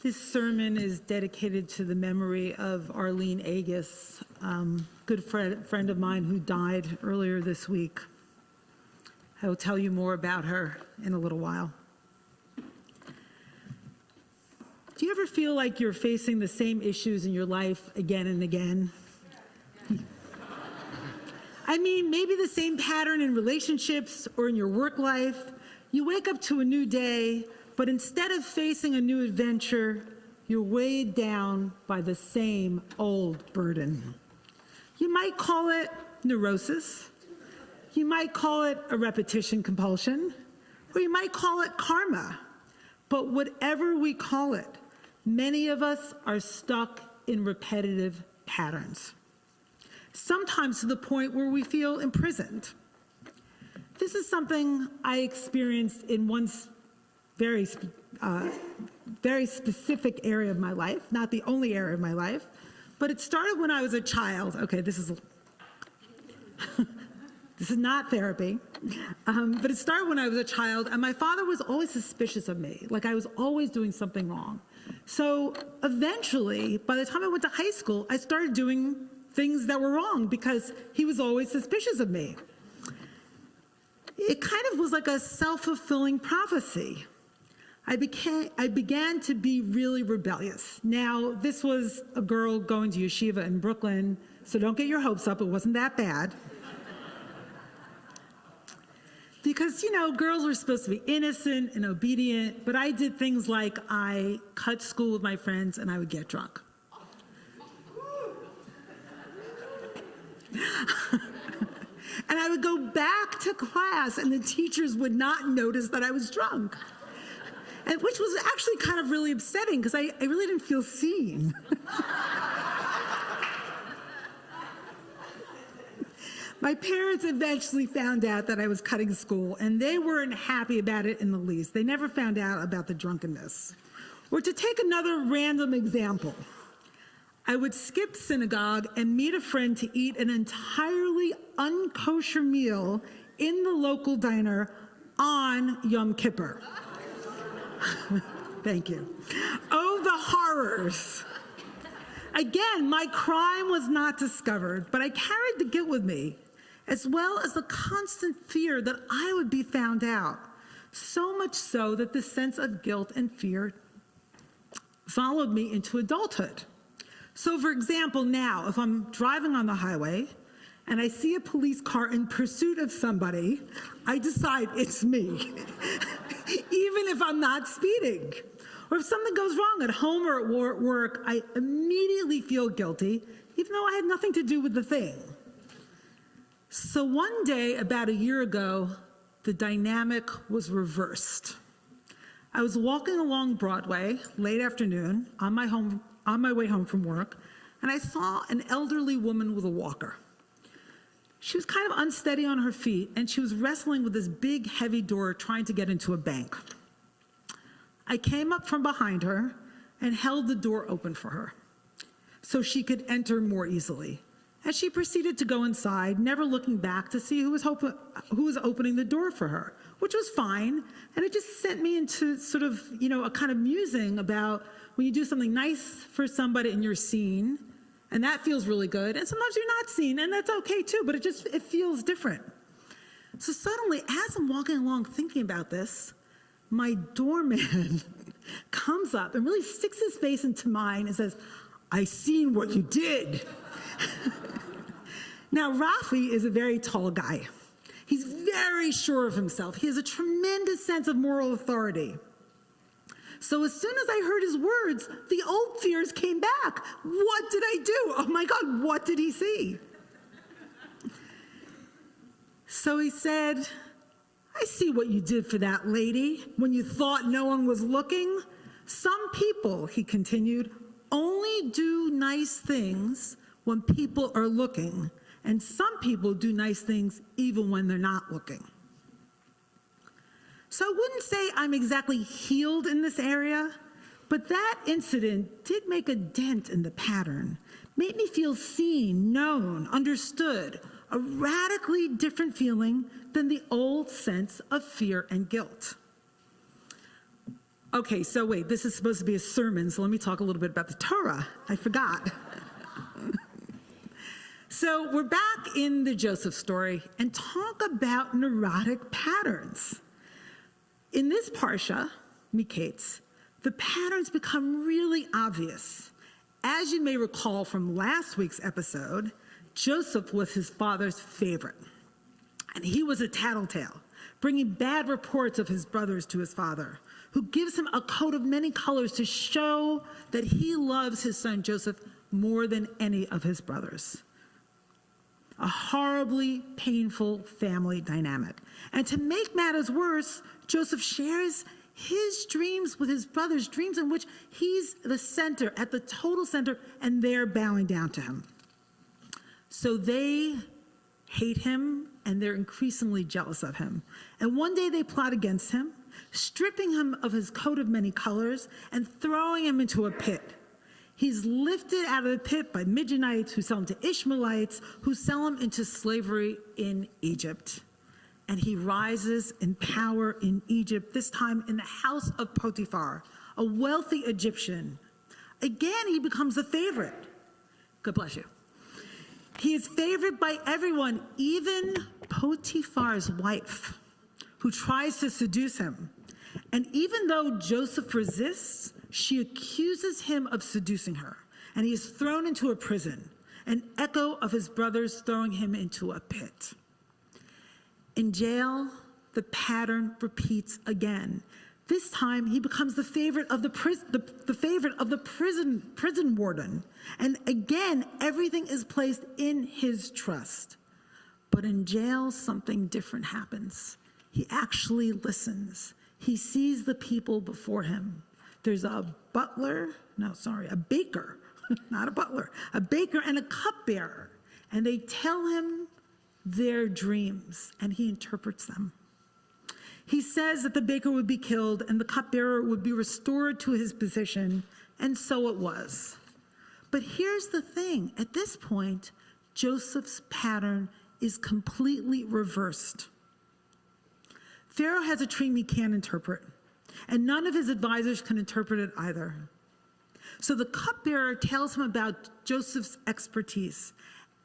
This sermon is dedicated to the memory of Arlene Agus, good friend of mine who died earlier this week. I will tell you more about her in a little while. Do you ever feel like you're facing the same issues in your life again and again? I mean, maybe the same pattern in relationships or in your work life. You wake up to a new day, but instead of facing a new adventure, you're weighed down by the same old burden. You might call it neurosis. You might call it a repetition compulsion, or you might call it karma. But whatever we call it, many of us are stuck in repetitive patterns, sometimes to the point where we feel imprisoned. This is something I experienced in one very specific area of my life, not the only area of my life, but it started when I was a child. Okay, this is not therapy, but it started when I was a child, and my father was always suspicious of me, like I was always doing something wrong. So eventually, by the time I went to high school, I started doing things that were wrong because he was always suspicious of me. It kind of was like a self-fulfilling prophecy. I began to be really rebellious. Now, this was a girl going to yeshiva in Brooklyn, so don't get your hopes up, it wasn't that bad. Because, you know, girls were supposed to be innocent and obedient, but I did things like I cut school with my friends and I would get drunk. And I would go back to class and the teachers would not notice that I was drunk. And which was actually kind of really upsetting because I really didn't feel seen. My parents eventually found out that I was cutting school, and they weren't happy about it in the least. They never found out about the drunkenness. Or to take another random example, I would skip synagogue and meet a friend to eat an entirely unkosher meal in the local diner on Yom Kippur. Thank you. Oh, the horrors. Again, my crime was not discovered, but I carried the guilt with me, as well as the constant fear that I would be found out. So much so that the sense of guilt and fear followed me into adulthood. So for example, now, if I'm driving on the highway and I see a police car in pursuit of somebody, I decide it's me, even if I'm not speeding. Or if something goes wrong at home or at work, I immediately feel guilty, even though I had nothing to do with the thing. So one day, about a year ago, the dynamic was reversed. I was walking along Broadway late afternoon on my way home from work, and I saw an elderly woman with a walker. She was kind of unsteady on her feet, and she was wrestling with this big, heavy door trying to get into a bank. I came up from behind her and held the door open for her so she could enter more easily. And she proceeded to go inside, never looking back to see who was opening the door for her, which was fine. And it just sent me into sort of, you know, a kind of musing about when you do something nice for somebody and you're seen, and that feels really good. And sometimes you're not seen, and that's okay too, but it feels different. So suddenly, as I'm walking along thinking about this, my doorman comes up and really sticks his face into mine and says, "I seen what you did." Now, Rafi is a very tall guy. He's very sure of himself. He has a tremendous sense of moral authority. So as soon as I heard his words, the old fears came back. What did I do? Oh my God, what did he see? So he said, "I see what you did for that lady when you thought no one was looking. Some people," he continued, "only do nice things when people are looking, and some people do nice things even when they're not looking." So I wouldn't say I'm exactly healed in this area, but that incident did make a dent in the pattern, made me feel seen, known, understood, a radically different feeling than the old sense of fear and guilt. Okay, so wait, this is supposed to be a sermon, so let me talk a little bit about the Torah. I forgot. So we're back in the Joseph story and talk about neurotic patterns. In this Parsha, Miketz, the patterns become really obvious. As you may recall from last week's episode, Joseph was his father's favorite. And he was a tattletale, bringing bad reports of his brothers to his father, who gives him a coat of many colors to show that he loves his son Joseph more than any of his brothers. A horribly painful family dynamic. And to make matters worse, Joseph shares his dreams with his brothers, dreams in which he's the center, at the total center, and they're bowing down to him. So they hate him, and they're increasingly jealous of him. And one day they plot against him, stripping him of his coat of many colors and throwing him into a pit. He's lifted out of the pit by Midianites who sell him to Ishmaelites who sell him into slavery in Egypt. And he rises in power in Egypt, this time in the house of Potiphar, a wealthy Egyptian. Again, he becomes a favorite. God bless you. He is favored by everyone, even Potiphar's wife, who tries to seduce him. And even though Joseph resists, she accuses him of seducing her, and he is thrown into a prison, an echo of his brothers throwing him into a pit. In jail, the pattern repeats again. This time, he becomes the favorite of the prison warden, and again, everything is placed in his trust. But in jail, something different happens. He actually listens. He sees the people before him. There's a baker, not a butler, a baker and a cupbearer. And they tell him their dreams, and he interprets them. He says that the baker would be killed and the cupbearer would be restored to his position, and so it was. But here's the thing. At this point, Joseph's pattern is completely reversed. Pharaoh has a dream he can't interpret, and none of his advisors can interpret it either. So the cupbearer tells him about Joseph's expertise,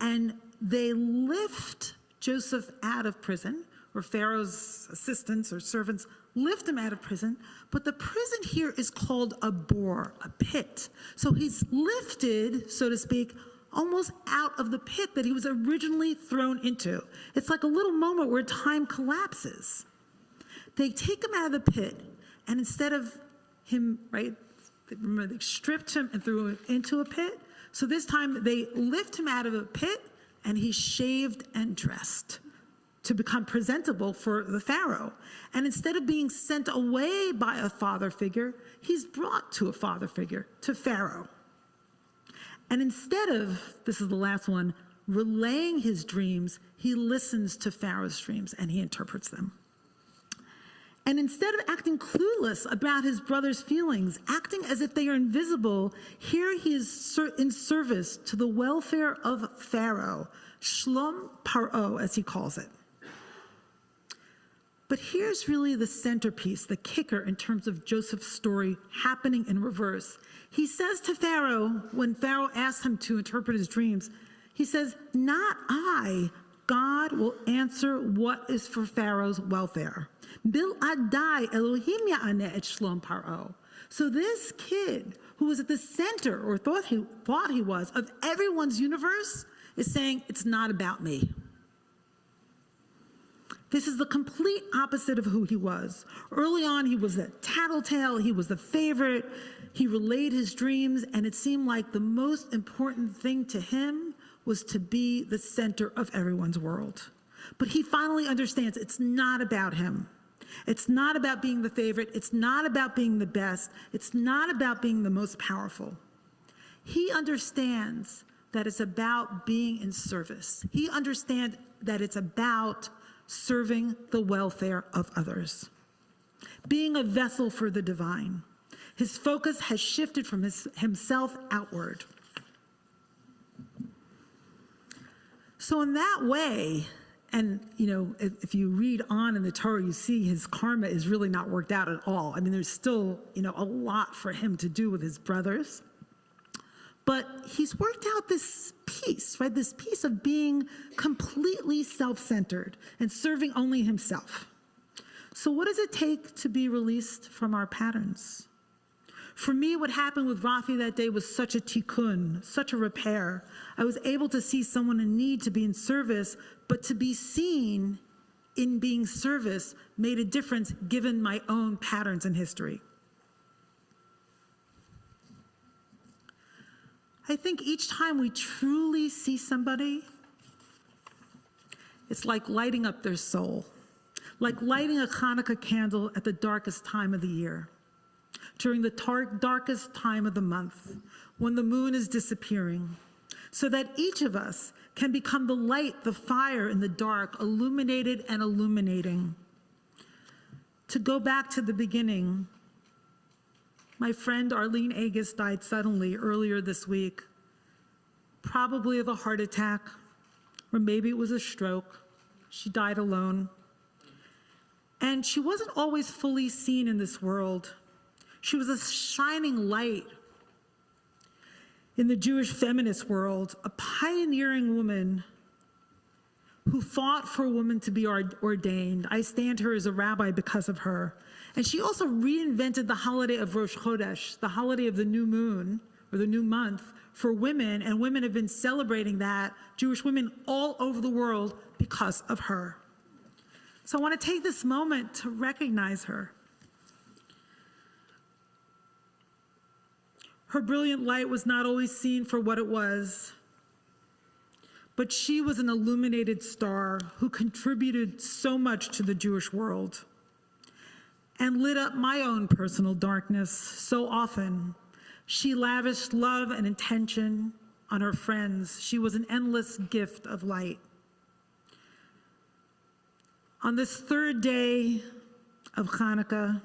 and they lift Joseph out of prison, or Pharaoh's assistants or servants lift him out of prison, but the prison here is called a bore, a pit. So he's lifted, so to speak, almost out of the pit that he was originally thrown into. It's like a little moment where time collapses. They take him out of the pit, and instead of him, remember they stripped him and threw him into a pit. So this time they lift him out of a pit, and he's shaved and dressed to become presentable for the Pharaoh. And instead of being sent away by a father figure, he's brought to a father figure, to Pharaoh. And instead of, this is the last one, relaying his dreams, he listens to Pharaoh's dreams and he interprets them. And instead of acting clueless about his brother's feelings, acting as if they are invisible, here he is in service to the welfare of Pharaoh, Shlom Paro, as he calls it. But here's really the centerpiece, the kicker in terms of Joseph's story happening in reverse. He says to Pharaoh, when Pharaoh asks him to interpret his dreams, he says, "Not I. God will answer what is for Pharaoh's welfare. Bil adai Elohim ya'aneh et shlom paro." So this kid, who was at the center, or thought he was, of everyone's universe, is saying, it's not about me. This is the complete opposite of who he was. Early on, he was a tattletale, he was the favorite, he relayed his dreams, and it seemed like the most important thing to him was to be the center of everyone's world. But he finally understands it's not about him. It's not about being the favorite. It's not about being the best. It's not about being the most powerful. He understands that it's about being in service. He understands that it's about serving the welfare of others, being a vessel for the divine. His focus has shifted from himself outward. So in that way, And, if you read on in the Torah, you see his karma is really not worked out at all. I mean, there's still, a lot for him to do with his brothers. But he's worked out this peace, right? This peace of being completely self-centered and serving only himself. So what does it take to be released from our patterns? For me, what happened with Rafi that day was such a tikkun, such a repair. I was able to see someone in need to be in service, but to be seen in being service made a difference given my own patterns and history. I think each time we truly see somebody, it's like lighting up their soul, like lighting a Hanukkah candle at the darkest time of the year, during the darkest time of the month, when the moon is disappearing, so that each of us can become the light, the fire in the dark, illuminated and illuminating. To go back to the beginning, my friend Arlene Agus died suddenly earlier this week, probably of a heart attack, or maybe it was a stroke. She died alone. And she wasn't always fully seen in this world. She was a shining light in the Jewish feminist world, a pioneering woman who fought for women to be ordained. I stand her as a rabbi because of her. And she also reinvented the holiday of Rosh Chodesh, the holiday of the new moon, or the new month, for women, and women have been celebrating that, Jewish women all over the world, because of her. So I want to take this moment to recognize her. Her brilliant light was not always seen for what it was, but she was an illuminated star who contributed so much to the Jewish world and lit up my own personal darkness so often. She lavished love and attention on her friends. She was an endless gift of light. On this third day of Hanukkah,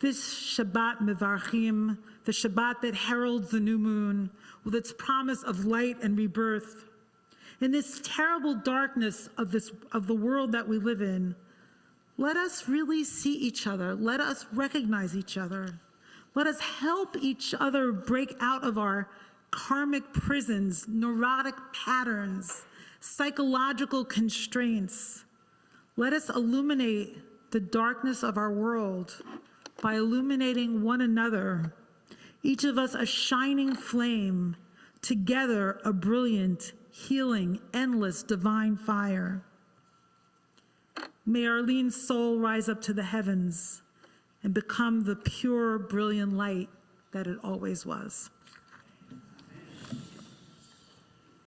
this Shabbat Mevarchim, the Shabbat that heralds the new moon with its promise of light and rebirth, in this terrible darkness of the world that we live in, let us really see each other. Let us recognize each other. Let us help each other break out of our karmic prisons, neurotic patterns, psychological constraints. Let us illuminate the darkness of our world by illuminating one another, each of us a shining flame, together a brilliant, healing, endless, divine fire. May Arlene's soul rise up to the heavens and become the pure, brilliant light that it always was.